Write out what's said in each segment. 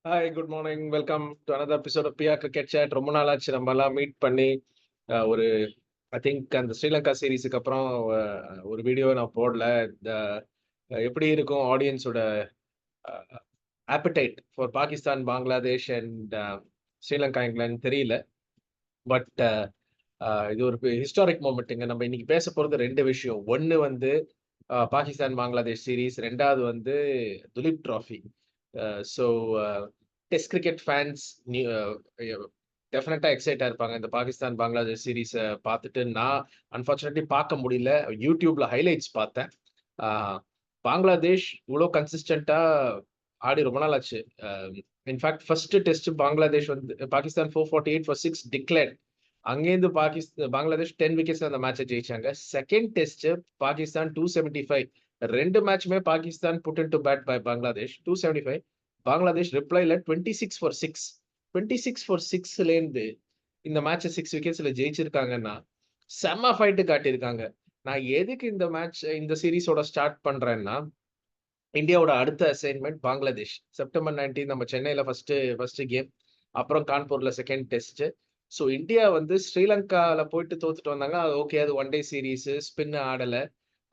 Hi, good morning. Welcome to another episode of PR cricket chat. ரொம்ப நாள் ஆச்சு நம்மலாம் மீட் பண்ணி. ஒரு ஐ திங்க் அந்த ஸ்ரீலங்கா சீரிஸுக்கு அப்புறம் ஒரு வீடியோ நான் போடல. இந்த எப்படி இருக்கும் ஆடியன்ஸோட ஆப்படைட் ஃபார் பாகிஸ்தான், பங்களாதேஷ் அண்ட் ஸ்ரீலங்கா, இங்கிலாந்து தெரியல. பட் இது ஒரு ஹிஸ்டாரிக் மொமெண்ட்டுங்க. நம்ம இன்னைக்கு பேச போறது 2 விஷயம். ஒண்ணு வந்து பாகிஸ்தான், பங்களாதேஷ் சீரிஸ். 2வது வந்து Duleep trophy. So test cricket fans new டெஃபினட்டா எக்ஸைட்டா இருப்பாங்க. இந்த பாகிஸ்தான், பங்களாதேஷ் சீரிஸ பார்த்துட்டு நான் அன்பார்ச்சுனேட்லி பார்க்க முடியல. YouTubeல ஹைலைட்ஸ் பார்த்தேன். ஆ பங்களாதேஷ் இவ்ளோ கன்சிஸ்டன்ட்டா ஆடி ரொம்ப நாள் ஆச்சு. அ இன்ஃபாக்ட் ஃபர்ஸ்ட் டெஸ்ட் பங்களாதேஷ் வந்து பாகிஸ்தான் 448 ஃபார் 6 டிக்ளேர்ட். அங்கேருந்து பங்களாதேஷ் 10 விக்கெட்ஸ்ல அந்த மேட்ச ஜெயிச்சாங்க. Second test Pakistan 275. 2 மேட்சுமே Pakistan put into bat by Bangladesh. 275. Bangladesh ரிப்ளைல 26 ஃபார் 6. 26 ஃபார் 6லேருந்து இந்த மேட்ச 6 விக்கெட்ஸ்ல ஜெயிச்சிருக்காங்கன்னா, செம்ம ஃபைட் காட்டியிருக்காங்க. நான் எதுக்கு இந்த சீரிஸோட ஸ்டார்ட் பண்றேன்னா, இந்தியாவோட அடுத்த அசைன்மென்ட் பங்களாதேஷ். செப்டம்பர் 19 நம்ம சென்னையில ஃபர்ஸ்ட் கேம். அப்புறம் கான்பூர்ல செகண்ட் டெஸ்ட். ஸோ இந்தியா வந்து ஸ்ரீலங்கால போயிட்டு தோத்துட்டு வந்தாங்க. அது ஓகே. அது ஒன் டே சீரிஸ். ஸ்பின் ஆடல.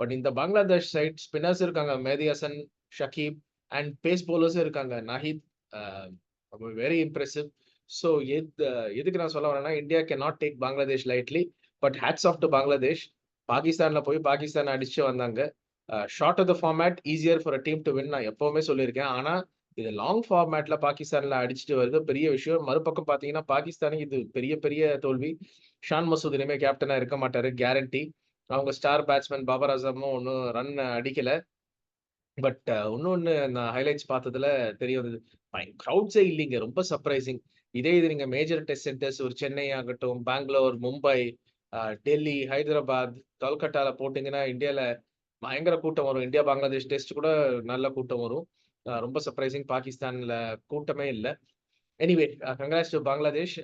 பட் இந்த பங்களாதேஷ் சைட் ஸ்பின்னர்ஸ் இருக்காங்க. மெஹதி ஹசன், ஷகீப் அண்ட் பேஸ் பவுலர்ஸும் இருக்காங்க. Nahid very impressive. ஸோ எதுக்கு நான் சொல்ல வரேன்னா, India can not take Bangladesh lightly. But hats off to Bangladesh. பாகிஸ்தான்ல போய் பாகிஸ்தான் அடிச்சு வந்தாங்க. Short of the format easier for a team to win நான் எப்பவுமே சொல்லியிருக்கேன். ஆனா இது லாங் ஃபார்மேட்ல பாகிஸ்தான்ல அடிச்சுட்டு வருது பெரிய விஷயம். மறுபக்கம் பார்த்தீங்கன்னா, பாகிஸ்தானுக்கு இது பெரிய பெரிய தோல்வி. ஷான் மசூத் இனிமே கேப்டனா இருக்க மாட்டாரு. கேரண்டி. அவங்க ஸ்டார் பேட்ஸ்மேன் பாபர் அசமும் ஒண்ணும் ரன் அடிக்கல. பட் இன்னொன்னு நான் ஹைலைட்ஸ் பார்த்ததுல தெரிய வந்தது. கிரவுட்ஸே இல்லீங்க. ரொம்ப சர்ப்ரைசிங். இதே இது நீங்க மேஜர் டெஸ்ட் சென்டர்ஸ் ஒரு சென்னை ஆகட்டும், பெங்களூர், மும்பை, டெல்லி, ஹைதராபாத், கொல்கட்டால போட்டீங்கன்னா, இந்தியால பயங்கர கூட்டம் வரும். இந்தியா, பங்களாதேஷ் டெஸ்ட் கூட நல்ல கூட்டம் வரும். ரொம்ப சர்ப்ரைசிங் பாகிஸ்தான்ல கூட்டமே இல்ல. Anyway congrats to Bangladesh.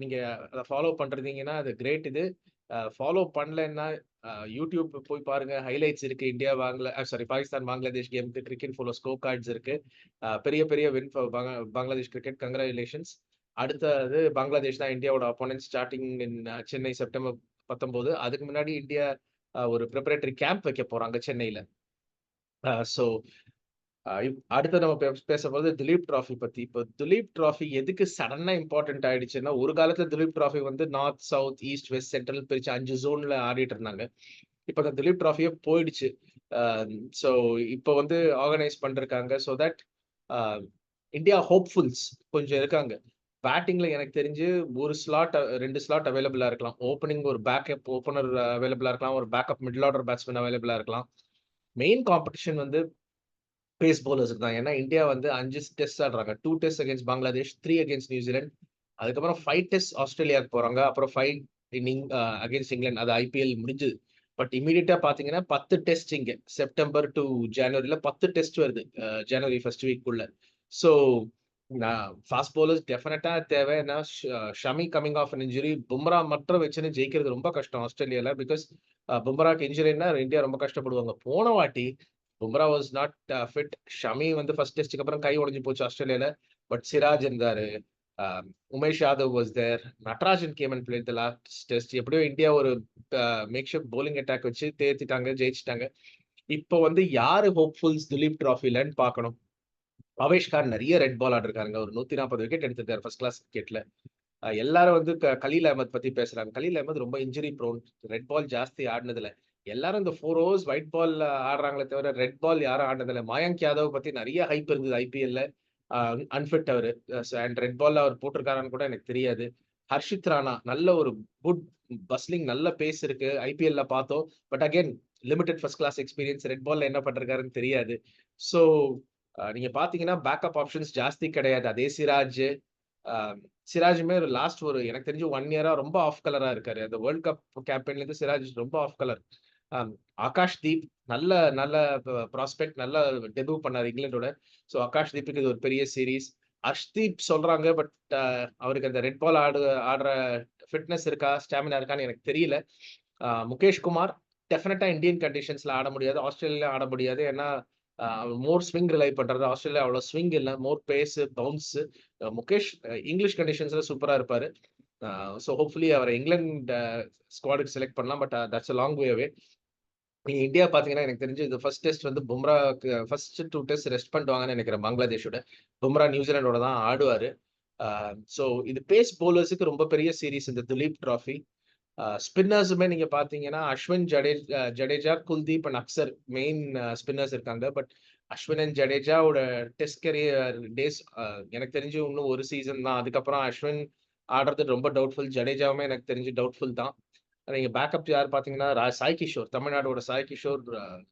நீங்க அத ஃபாலோ பண்றீங்கன்னா, அது கிரேட் இது. ஃபாலோ பண்ணலன்னா, யூடியூப் போய் பாருங்க. ஹைலைட்ஸ் இருக்கு. இந்தியா, பாகிஸ்தான், பங்களாதேஷ் கேம்க்கு கிரிக்கெட் ஃபுல் ஸ்கோர் கார்ட்ஸ் இருக்கு. பெரிய பெரிய win for Bangladesh cricket. Congratulations. அடுத்தது பங்களாதேஷ் தான் இந்தியாவோட opponent starting in Chennai September 19. அதுக்கு முன்னாடி இந்தியா ஒரு பிரிப்பரேட்டரி கேம்ப் வைக்க போறாங்க சென்னையில. ஸோ அடுத்து நம்ம பேசப்போறது துலீப் ட்ராஃபி பத்தி. இப்போ துலீப் ட்ராஃபி எதுக்கு சடனா இம்பார்ட்டன்ட் ஆயிடுச்சுன்னா, ஒரு காலத்துல துலீப் ட்ராஃபி வந்து north, south, east, west, central பிரிச்சு 5 ஜோன்ல ஆடிட்டு இருந்தாங்க. இப்ப அந்த துலீப் ட்ராஃபியே போயிடுச்சு. அ ஸோ இப்ப வந்து ஆர்கனைஸ் பண்ருக்காங்க. So that uh India hopefuls கொஞ்சம் இருக்காங்க. பேட்டிங்ல எனக்கு தெரிஞ்சு 1 ஸ்லாட் 2 ஸ்லாட் அவைலபிளா இருக்கலாம். ஓப்பனிங் ஒரு பேக்கப் ஓப்பனர் அவைலபிளா இருக்கலாம். ஒரு பேக்கப் மிடில் ஆர்டர் பேட்ஸ்மேன் அவைலபிளா இருக்கலாம். மெயின் காம்படிஷன் வந்து பேஸ் பவுலர்ஸ்க்கு தான். ஏன்னா இந்தியா வந்து 5 டெஸ்ட் ஆடுறாங்க. 2 test against Bangladesh, 3 against New Zealand. அதுக்கப்புறம் 5 டெஸ்ட் ஆஸ்திரேலியாவுக்கு போறாங்க. அப்புறம் 5 அகைன்ஸ்ட் இங்கிலாந்து. அது ஐபிஎல் முடிஞ்சது. பட் இம்மீடியட்டா பார்த்தீங்கன்னா 10 டெஸ்ட் இங்க. செப்டம்பர் டூ ஜனவரில 10 டெஸ்ட் வருது. ஜனவரி ஃபர்ஸ்ட் வீக்குள்ள. ஸோ ஃபாஸ்ட் பவுலர்ஸ் டெஃபினட்டா தேவை. ஏன்னா Shami coming off an injury. Bumrah மட்டும் வச்சுன்னு ஜெயிக்கிறது ரொம்ப கஷ்டம் ஆஸ்திரேலியால. பிகாஸ் பும்ராக்கு இன்ஜுரின்னா இந்தியா ரொம்ப கஷ்டப்படுவாங்க. போன வாட்டி Bumrah was not fit. Shami வந்து ஃபர்ஸ்ட் டெஸ்ட்க்கு அப்புறம் கை உடைஞ்சு போச்சு ஆஸ்திரேலியால. பட் சிராஜ் இருந்தாரு. Umesh Yadav was there. Natarajan came and played the last test. எப்படியோ இந்தியா ஒரு மேக்ஷிஃப்ட் பவுலிங் அட்டாக் வச்சு தேர்த்திட்டாங்க, ஜெயிச்சுட்டாங்க. இப்போ வந்து யாரு ஹோப்ஃபுல்ஸ் துலீப் ட்ராஃபிலன்னு பார்க்கணும். பவேஷ் கான் நிறைய ரெட் பால் ஆடிருக்காருங்க. ஒரு 140 விக்கெட் எடுத்திருக்காரு ஃபர்ஸ்ட் கிளாஸ் கிரிக்கெட்ல. எல்லாரும் வந்து கலீல் அஹமத் பத்தி பேசுறாங்க. கலீல் அஹமத் ரொம்ப இன்ஜுரி ப்ரோன். ரெட் பால் ஜாஸ்தி ஆடினதில்ல. எல்லாரும் இந்த 4 ஓவர்ஸ் ஒயிட் பால் ஆடுறாங்களே தவிர, ரெட் பால் யாரும் ஆடினதில்ல. மயங்க் யாதவ் பத்தி நிறைய ஹைப் இருந்தது ஐபிஎல்ல. அன்ஃபிட் அவரு. அண்ட் ரெட் பால்ல அவர் போட்டிருக்காரான்னு கூட எனக்கு தெரியாது. ஹர்ஷித் ராணா நல்ல ஒரு குட் பஸ்லிங், நல்ல பேஸ் இருக்கு. ஐபிஎல்ல பார்த்தோம். But again limited first class experience. Red பால்ல என்ன பண்றாருன்னு தெரியாது. ஸோ நீங்க பாத்தீங்கன்னா பேக்கப் ஆப்ஷன்ஸ் ஜாஸ்தி கிடையாது. அதே சிராஜ். சிராஜுமே ஒரு எனக்கு தெரிஞ்சு 1 இயரா ரொம்ப ஆஃப் கலரா இருக்காரு. அந்த வேர்ல்ட் கப் கேம்பெயின்ல இருந்து சிராஜ் ரொம்ப ஆஃப் கலர். ஆகாஷ் தீப் நல்ல நல்ல ப்ராஸ்பெக்ட். நல்லா டெபியூ பண்ணாரு இங்கிலாந்தோட. ஸோ ஆகாஷ் தீப்புக்கு இது ஒரு பெரிய சீரிஸ். ஹர்ஷ்தீப் சொல்றாங்க. பட் அவருக்கு அந்த ரெட் பால் ஆடுற ஃபிட்னஸ் இருக்கா, ஸ்டாமினா இருக்கான்னு எனக்கு தெரியல. முகேஷ் குமார் டெஃபினட்டா இந்தியன் கண்டிஷன்ஸ்ல ஆட முடியாது. ஆஸ்திரேலியால ஆட முடியாது. ஏன்னா மோர் ஸ்விங் ரிலை பண்றாரு. ஆஸ்திரேலியா அவ்வளவு ஸ்விங் இல்ல. More pace, bounce. Mukesh English கண்டிஷன்ஸ்ல சூப்பரா இருப்பாரு. சோ ஹோப்ஃபுல்லி அவரை இங்கிலாந்து ஸ்குவாடுக்கு செலக்ட் பண்ணலாம். But that's a long way away. நீங்க இந்தியா பாத்தீங்கன்னா எனக்கு தெரிஞ்சு இது ஃபர்ஸ்ட் டெஸ்ட் வந்து பும்ராக்கு ஃபர்ஸ்ட் 2 டெஸ்ட் ரெஸ்ட் பண்ணுவாங்கன்னு நினைக்கிறேன் பங்களாதேஷோட. பும்ரா நியூசிலாண்டோட தான் ஆடுவாரு. சோ இது பேஸ் பவுலர்ஸுக்கு ரொம்ப பெரிய சீரிஸ் இந்த துலீப் டிராஃபி. ஸ்பின்னர்ஸுமே நீங்க பாத்தீங்கன்னா Ashwin, Jadeja, Kuldeep and Axar main spinners இருக்காங்க. பட் அஸ்வின் அண்ட் ஜடேஜாவோட டெஸ்ட் கரியர் டேஸ் எனக்கு தெரிஞ்சு இன்னும் ஒரு சீசன் தான். அதுக்கப்புறம் அஸ்வின் ஆடுறது ரொம்ப டவுட்ஃபுல். ஜடேஜாவுமே எனக்கு தெரிஞ்சு டவுட்ஃபுல் தான். நீங்க பேக்கப் யார் பார்த்தீங்கன்னா, சாய் கிஷோர், தமிழ்நாடோட சாய் கிஷோர்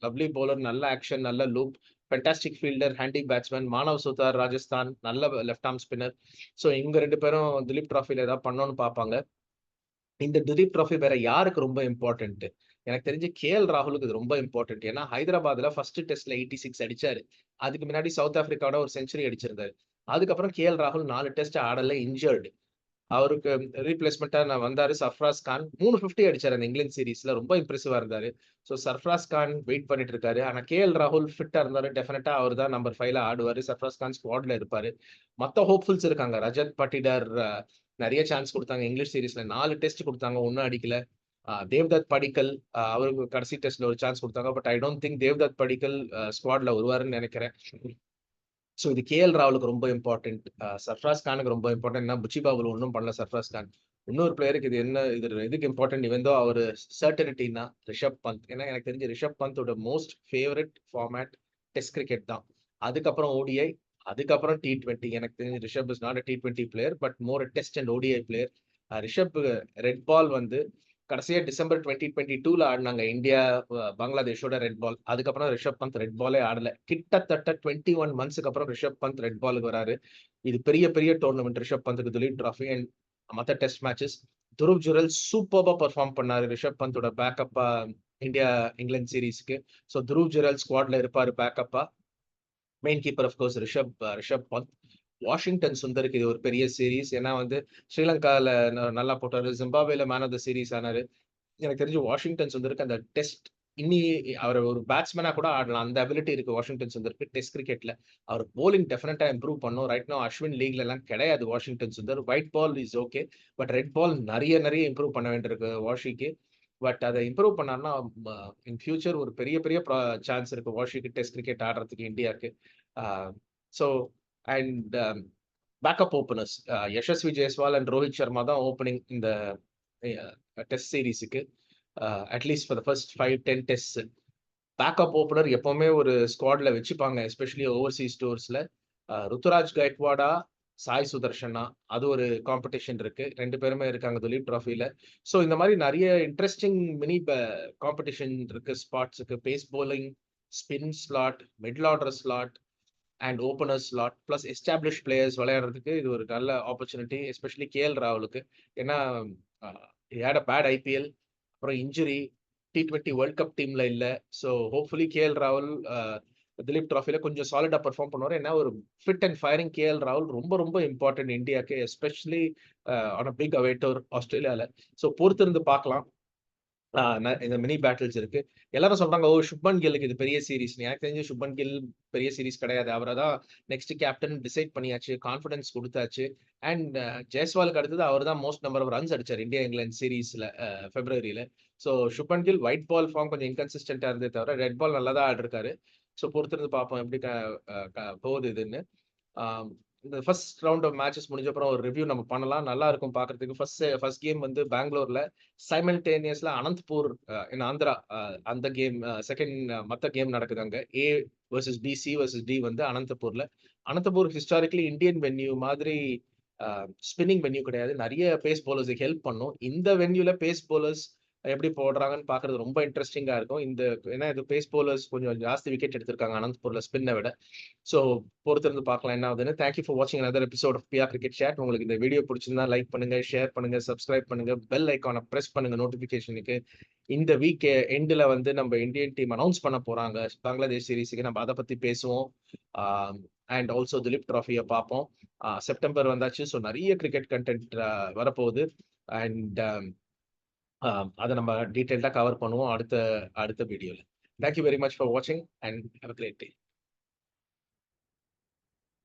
லவ்லி பவுலர், நல்ல ஆக்ஷன், நல்ல loop, fantastic fielder, handy batsman. Manav Sutar Rajasthan, நல்ல லெஃப்ட் ஆர்ம் ஸ்பின்னர். ஸோ இவங்க 2 பேரும் திலீப் டிராஃபில ஏதாவது பண்ணணும்னு பார்ப்பாங்க. இந்த திலீப் டிராஃபி வேற யாருக்கு ரொம்ப இம்பார்ட்டன்ட்? எனக்கு தெரிஞ்சு ராகுலுக்கு இது ரொம்ப இம்பார்ட்டன்ட். ஏன்னா ஹைதராபாத்ல ஃபர்ஸ்ட் டெஸ்ட்ல 86 அடிச்சாரு. அதுக்கு முன்னாடி சவுத் ஆப்பிரிக்காவோட ஒரு செஞ்சுரி அடிச்சிருந்தாரு. அதுக்கப்புறம் ராகுல் 4 டெஸ்ட் ஆடல, இன்ஜர்டு. அவருக்கு ரீப்ளேஸ்மெண்ட்டா நான் வந்தாரு சர்ஃப்ராஸ் கான். 350 அடிச்சாரு அந்த இங்கிலாந்து சீரிஸ்ல. ரொம்ப இம்ப்ரெசிவா இருந்தாரு. சோ சர்ஃப்ராஸ் கான் வெயிட் பண்ணிட்டு இருக்காரு. ஆனா ராகுல் ஃபிட்டா இருந்தாரு. டெஃபினட்டா அவர் தான் நம்பர் 5ல ஆடுவாரு. சர்ஃப்ராஸ் கான் ஸ்குவாட்ல இருப்பாரு. மத்த ஹோப்ஃபுல்ஸ் இருக்காங்க. ரஜத் பட்டிடார் நெறைய சான்ஸ் குடுத்தாங்க. இங்கிலீஷ் சீரிஸ்ல 4 டெஸ்ட் குடுத்தாங்க. ஒண்ணும் அடிக்கல. தேவ்தத் படிக்கல் அவருக்கு கடைசி டெஸ்ட்ல ஒரு சான்ஸ் குடுத்தாங்க. But I don't think Devdutt Padikkal ஸ்குவாட்ல வருவாருன்னு நெனைக்கிறேன். சோ இது ராகுலுக்கு ரொம்ப இம்பார்ட்டன்ட். சர்ஃப்ராஸ் கானுக்கு ரொம்ப இம்பார்ட்டன்ட். ஏன்னா புச்சி பாபுல் ஒண்ணும் பண்ணல சர்ஃப்ராஸ் கான். இன்னொரு பிளேயருக்கு இது என்ன இது எதுக்கு இம்பார்ட்டன்ட் இவன் தோ அவரு சர்டனிட்டின்னா ரிஷப் பந்த். ஏன்னா எனக்கு தெரிஞ்சு ரிஷப் பந்தோட most favourite format test cricket தான். அதுக்கப்புறம் ஓடிஐ, அதுக்கப்புறம் T20. எனக்கு தெரிஞ்சு Rishabh is not a T20 player but more test and ODI player. Rishabh red ball வந்து கடைசியா டிசம்பர் 2022ல ஆடினாங்க இந்தியா பங்களாதேஷோட ரெட் பால். அதுக்கப்புறம் ரிஷப் பந்த் ரெட் பாலே ஆடல. கிட்டத்தட்ட 21 மந்த்ஸ்க்கு அப்புறம் ரிஷப் பந்த் ரெட் பாலுக்கு வராரு. இது பெரிய பெரிய டோர்னமெண்ட் ரிஷப் பந்துக்கு துலீப் டிராஃபி அண்ட் மத்த டெஸ்ட் மேட்சஸ். துருவ் ஜுரல் சூப்பர்பா பெர்ஃபார்ம் பண்ணாரு ரிஷப் பந்தோட பேக்கப்பா இந்தியா இங்கிலாந்து சீரிஸ்க்கு. சோ துருவ் ஜுரல் ஸ்குவாட்ல இருப்பாரு பேக்கப்பா. Main keeper of course Rishabh Pant. Washington சுந்தருக்கு இது ஒரு பெரிய சீரிஸ். ஏன்னா வந்து ஸ்ரீலங்கால நல்லா போட்டாரு. ஜிம்பாப்வேல மேன் ஆஃப் த சீரிஸ் ஆனாரு. எனக்கு தெரிஞ்சு வாஷிங்டன் சுந்தருக்கு அந்த டெஸ்ட் இனி அவர் ஒரு பேட்ஸ்மேனா கூட ஆடலாம். அந்த அபிலிட்டி இருக்கு வாஷிங்டன் சுந்தருக்கு டெஸ்ட் கிரிக்கெட்ல. அவர் போலிங் டெஃபினட்டா இம்ப்ரூவ் பண்ணும். ரைட் நவ அஸ்வின் லீக்ல எல்லாம் கிடையாது Washington Sundar. White ball is okay. But red ball நிறைய இம்ப்ரூவ் பண்ண வேண்டியிருக்கு வாஷிக்கு. பட் அதை இம்ப்ரூவ் பண்ணாருன்னா இன் ஃபியூச்சர் ஒரு பெரிய பெரிய சான்ஸ் இருக்கு வாஷிக்கு டெஸ்ட் கிரிக்கெட் ஆடுறதுக்கு இந்தியாவுக்கு. So and backup openers Yashasvi Jaiswal and Rohit Sharma தான் ஓப்பனிங் இந்த டெஸ்ட் சீரீஸுக்கு. At least for the first 5-10 test. Backup opener எப்பவுமே ஒரு ஸ்குவாட்ல வச்சுப்பாங்க. எஸ்பெஷலி ஓவர்சீஸ் டூர்ஸ்ல. ருத்துராஜ் கைக்வாடா, சாய் சுதர்ஷனா அது ஒரு காம்படிஷன் இருக்கு. 2 பேருமே இருக்காங்க துலீப் டிராஃபில. சோ இந்த மாதிரி நிறைய இன்ட்ரெஸ்டிங் மினி காம்படிஷன் இருக்கு ஸ்பாட்ஸுக்கு. Pace bowling, spin slot, middle order slot and opener slot plus establish players விளையாடுறதுக்கு இது ஒரு நல்ல ஆப்பர்ச்சுனிட்டி. எஸ்பெஷலி ராகுலுக்கு. ஏன்னா ஹேட் அ பேட் ஐபிஎல். அப்புறம் இன்ஜுரி, T20 வேர்ல்ட் கப் டீம்ல இல்ல. ஸோ ஹோப்ஃபுல்லி ராகுல் திலீப் டிராஃபில கொஞ்சம் சாலிடா பெர்ஃபார்ம் பண்ணுவாரு. ஏன்னா ஒரு ஃபிட் அண்ட் ஃபயரிங் ராகுல் ரொம்ப ரொம்ப இம்பார்ட்டன்ட் இந்தியாவுக்கு. Especially on a big away tour ஆஸ்திரேலியால. ஸோ பொறுத்திருந்து பார்க்கலாம். இந்த மினி பேட்டில்ஸ் இருக்கு. எல்லாரும் சொல்றாங்க, ஓ சுப்மன் கில்லுக்கு இது பெரிய சீரிஸ். எனக்கு தெரிஞ்சு சுப்மன் கில் பெரிய சீரிஸ் கிடையாது. அவரை தான் நெக்ஸ்ட் கேப்டன் டிசைட் பண்ணியாச்சு. கான்ஃபிடன்ஸ் கொடுத்தாச்சு. அண்ட் ஜெய்ஸ்வாலுக்கு அடுத்தது அவர் தான் மோஸ்ட் நம்பர் ஆஃப் ரன்ஸ் அடிச்சார் இந்தியா இங்கிலாந்து சீரிஸ்ல பிப்ரவரியில. So Shubman Gill white ball form கொஞ்சம் இன்கன்சிஸ்டன்டா இருந்தே தவிர ரெட் பால் நல்லா தான் ஆடிருக்காரு. ஸோ பொறுத்திருந்து பார்ப்போம் எப்படி போகுது இதுன்னு. இந்த ஃபர்ஸ்ட் ரவுண்ட் ஆஃப் மேட்சஸ் முடிஞ்ச அப்புறம் ஒரு ரிவ்யூ நம்ம பண்ணலாம். நல்லா இருக்கும் பார்க்கறதுக்கு. ஃபர்ஸ்ட் கேம் வந்து பெங்களூர்ல சைமல்டேனியஸ்ல அனந்தபூர் இன் ஆந்திரா அந்த கேம் செகண்ட் மத்த கேம் நடக்குது அங்க. A versus B, C versus D வந்து அனந்தபூர்ல. அனந்தபூர் ஹிஸ்டாரிக்கலி இந்தியன் வென்யூ மாதிரி ஸ்பின்னிங் வென்யூ கிடையாது. நிறைய பேஸ் பவுலர்ஸுக்கு ஹெல்ப் பண்ணும். இந்த வென்யூல பேஸ் பவுலர்ஸ் எப்படி போடுறாங்கன்னு பாக்குறது ரொம்ப இன்ட்ரெஸ்டிங்கா இருக்கும். ஏன்னா இது பேஸ் பவுலர்ஸ் கொஞ்சம் ஜாஸ்தி விக்கெட் எடுத்திருக்காங்க அனந்தபூர்ல ஸ்பின்னை விட. ஸோ பொறுத்திருந்து பார்க்கலாம் என்ன ஆகுதுன்னு. தேங்க்யூ ஃபார் வாட்சிங் another episode of PR cricket chat. உங்களுக்கு இந்த வீடியோ பிடிச்சிருந்தா லைக் பண்ணுங்க, ஷேர் பண்ணுங்க, சப்ஸ்கிரைப் பண்ணுங்க, பெல் ஐக்கானை பிரஸ் பண்ணுங்க நோட்டிபிகேஷனுக்கு. இந்த வீக் எண்டில் வந்து நம்ம இந்தியன் டீம் அனௌன்ஸ் பண்ண போறாங்க பங்களாதேஷ் சீரீஸுக்கு. நம்ம அதை பத்தி பேசுவோம். அண்ட் ஆல்சோ திலீப் டிராஃபியை பார்ப்போம். செப்டம்பர் வந்தாச்சு. ஸோ நிறைய கிரிக்கெட் கண்டென்ட் வரப்போகுது. அண்ட் அதை நம்ம டீட்டெயில்டாக கவர் பண்ணுவோம் அடுத்த வீடியோவில். தேங்க்யூ வெரி மச் ஃபார் வாட்சிங் and have a great day.